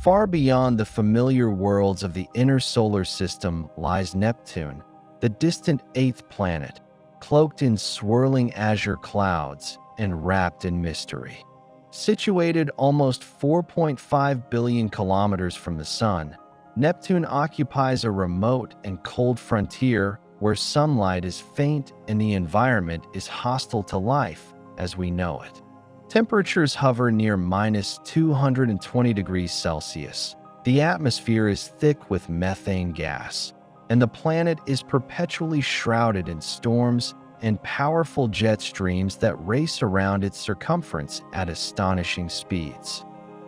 Far beyond the familiar worlds of the inner solar system lies Neptune, the distant eighth planet, cloaked in swirling azure clouds and wrapped in mystery. Situated almost 4.5 billion kilometers from the Sun, Neptune occupies a remote and cold frontier where sunlight is faint and the environment is hostile to life as we know it. Temperatures hover near minus 220 degrees Celsius. The atmosphere is thick with methane gas, and the planet is perpetually shrouded in storms and powerful jet streams that race around its circumference at astonishing speeds.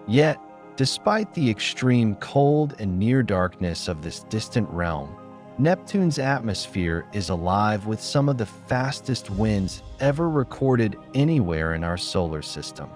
Yet, despite the extreme cold and near darkness of this distant realm, Neptune's atmosphere is alive with some of the fastest winds ever recorded anywhere in our solar system.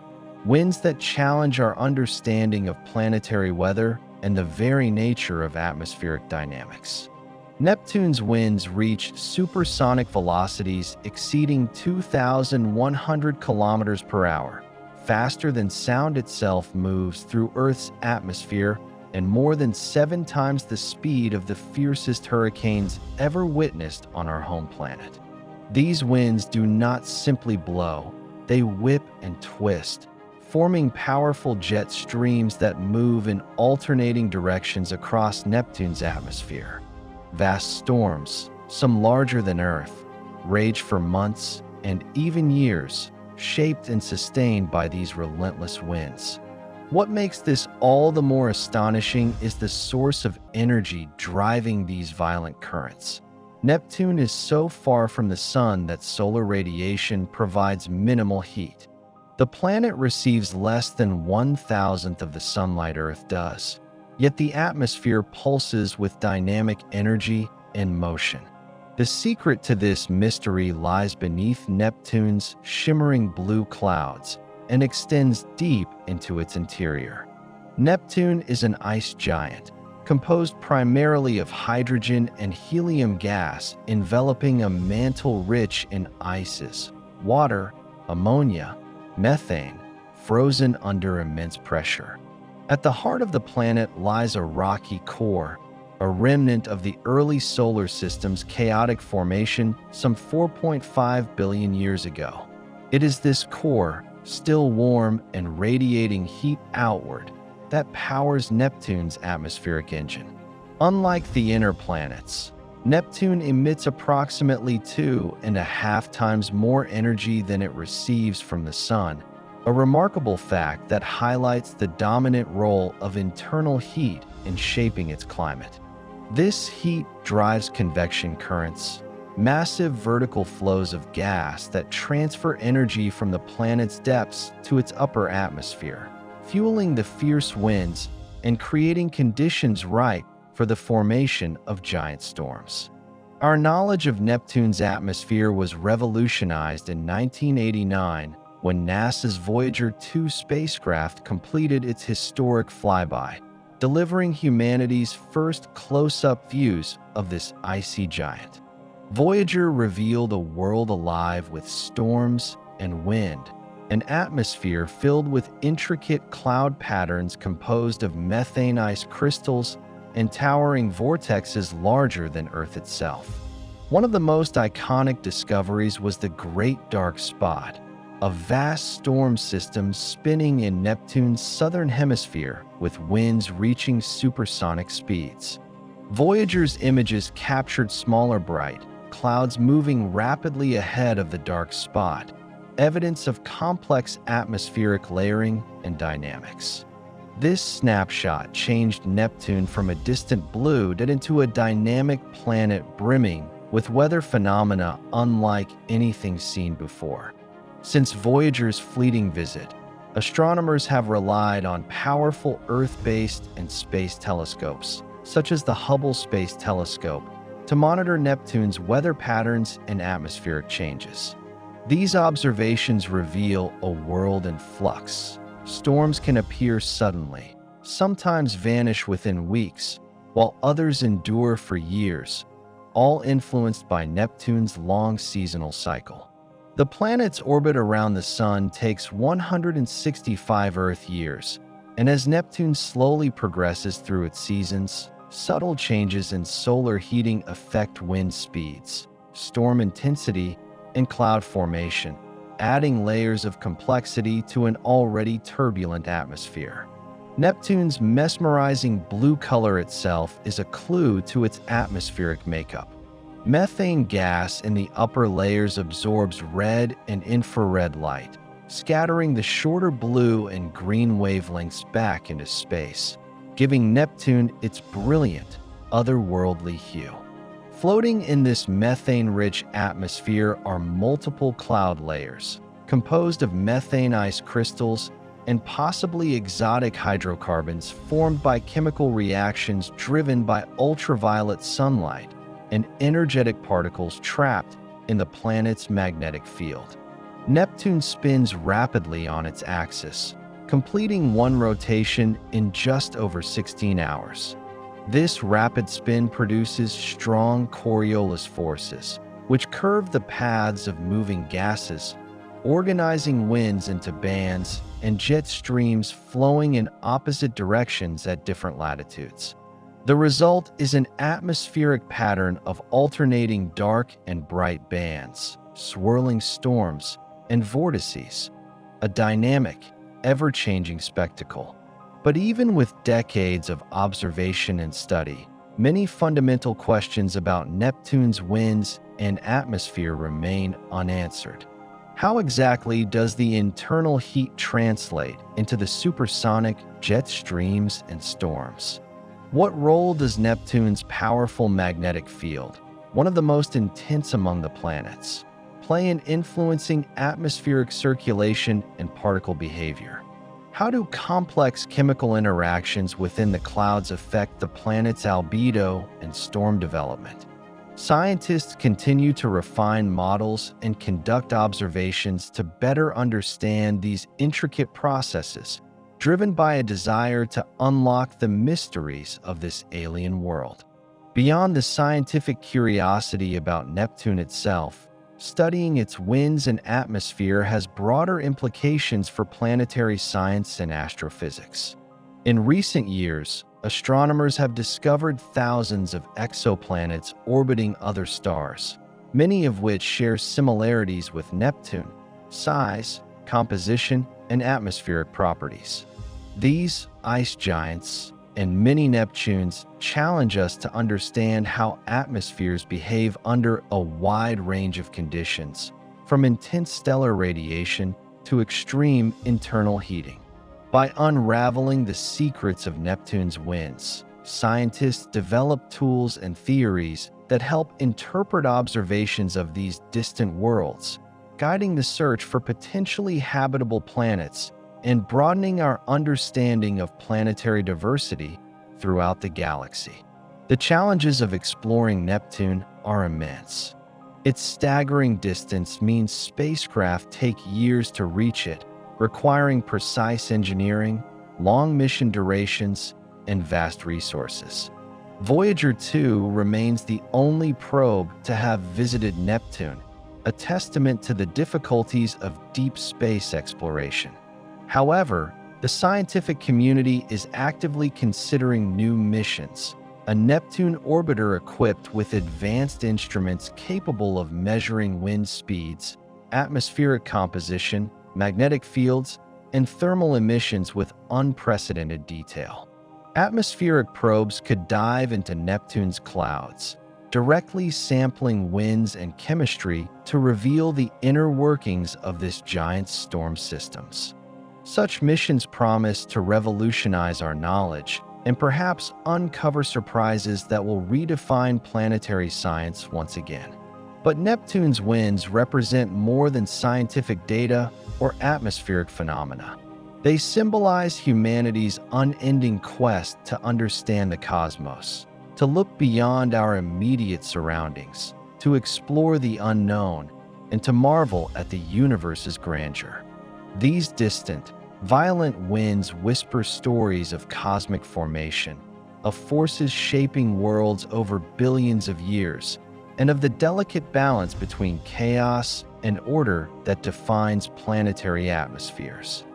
Winds that challenge our understanding of planetary weather and the very nature of atmospheric dynamics. Neptune's winds reach supersonic velocities exceeding 2,100 kilometers per hour, faster than sound itself moves through Earth's atmosphere, and more than 7 times the speed of the fiercest hurricanes ever witnessed on our home planet. These winds do not simply blow, they whip and twist, forming powerful jet streams that move in alternating directions across Neptune's atmosphere. Vast storms, some larger than Earth, rage for months and even years, shaped and sustained by these relentless winds. What makes this all the more astonishing is the source of energy driving these violent currents. Neptune is so far from the Sun that solar radiation provides minimal heat. The planet receives less than 1,000th of the sunlight Earth does, yet the atmosphere pulses with dynamic energy and motion. The secret to this mystery lies beneath Neptune's shimmering blue clouds and extends deep into its interior. Neptune is an ice giant, composed primarily of hydrogen and helium gas enveloping a mantle rich in ices, water, ammonia, methane, frozen under immense pressure. At the heart of the planet lies a rocky core, a remnant of the early solar system's chaotic formation some 4.5 billion years ago. It is this core, still warm and radiating heat outward, that powers Neptune's atmospheric engine. Unlike the inner planets, Neptune emits approximately 2.5 times more energy than it receives from the Sun, a remarkable fact that highlights the dominant role of internal heat in shaping its climate. This heat drives convection currents, massive vertical flows of gas that transfer energy from the planet's depths to its upper atmosphere, fueling the fierce winds and creating conditions ripe for the formation of giant storms. Our knowledge of Neptune's atmosphere was revolutionized in 1989 when NASA's Voyager 2 spacecraft completed its historic flyby, delivering humanity's first close-up views of this icy giant. Voyager revealed a world alive with storms and wind, an atmosphere filled with intricate cloud patterns composed of methane ice crystals and towering vortexes larger than Earth itself. One of the most iconic discoveries was the Great Dark Spot, a vast storm system spinning in Neptune's southern hemisphere with winds reaching supersonic speeds. Voyager's images captured smaller bright clouds moving rapidly ahead of the dark spot, evidence of complex atmospheric layering and dynamics. This snapshot changed Neptune from a distant blue into a dynamic planet brimming with weather phenomena unlike anything seen before. Since Voyager's fleeting visit, astronomers have relied on powerful Earth-based and space telescopes, such as the Hubble Space Telescope, to monitor Neptune's weather patterns and atmospheric changes. These observations reveal a world in flux. Storms can appear suddenly, sometimes vanish within weeks, while others endure for years, all influenced by Neptune's long seasonal cycle. The planet's orbit around the Sun takes 165 Earth years, And as Neptune slowly progresses through its seasons, subtle changes in solar heating affect wind speeds, storm intensity, and cloud formation, adding layers of complexity to an already turbulent atmosphere. Neptune's mesmerizing blue color itself is a clue to its atmospheric makeup. Methane gas in the upper layers absorbs red and infrared light, scattering the shorter blue and green wavelengths back into space, giving Neptune its brilliant, otherworldly hue. Floating in this methane-rich atmosphere are multiple cloud layers, composed of methane ice crystals and possibly exotic hydrocarbons formed by chemical reactions driven by ultraviolet sunlight and energetic particles trapped in the planet's magnetic field. Neptune spins rapidly on its axis, completing one rotation in just over 16 hours. This rapid spin produces strong Coriolis forces, which curve the paths of moving gases, organizing winds into bands and jet streams flowing in opposite directions at different latitudes. The result is an atmospheric pattern of alternating dark and bright bands, swirling storms, and vortices, a dynamic, ever-changing spectacle. But even with decades of observation and study, many fundamental questions about Neptune's winds and atmosphere remain unanswered. How exactly does the internal heat translate into the supersonic jet streams and storms? What role does Neptune's powerful magnetic field, one of the most intense among the planets, play in influencing atmospheric circulation and particle behavior? How do complex chemical interactions within the clouds affect the planet's albedo and storm development? Scientists continue to refine models and conduct observations to better understand these intricate processes, driven by a desire to unlock the mysteries of this alien world. Beyond the scientific curiosity about Neptune itself, studying its winds and atmosphere has broader implications for planetary science and astrophysics. In recent years, astronomers have discovered thousands of exoplanets orbiting other stars, many of which share similarities with Neptune: size, composition, and atmospheric properties. These ice giants and mini-Neptunes challenge us to understand how atmospheres behave under a wide range of conditions, from intense stellar radiation to extreme internal heating. By unraveling the secrets of Neptune's winds, scientists develop tools and theories that help interpret observations of these distant worlds, guiding the search for potentially habitable planets and broadening our understanding of planetary diversity throughout the galaxy. The challenges of exploring Neptune are immense. Its staggering distance means spacecraft take years to reach it, requiring precise engineering, long mission durations, and vast resources. Voyager 2 remains the only probe to have visited Neptune, a testament to the difficulties of deep space exploration. However, the scientific community is actively considering new missions, a Neptune orbiter equipped with advanced instruments capable of measuring wind speeds, atmospheric composition, magnetic fields, and thermal emissions with unprecedented detail. Atmospheric probes could dive into Neptune's clouds, directly sampling winds and chemistry to reveal the inner workings of this giant's storm systems. Such missions promise to revolutionize our knowledge and perhaps uncover surprises that will redefine planetary science once again. But Neptune's winds represent more than scientific data or atmospheric phenomena. They symbolize humanity's unending quest to understand the cosmos, to look beyond our immediate surroundings, to explore the unknown, and to marvel at the universe's grandeur. These distant, violent winds whisper stories of cosmic formation, of forces shaping worlds over billions of years, and of the delicate balance between chaos and order that defines planetary atmospheres.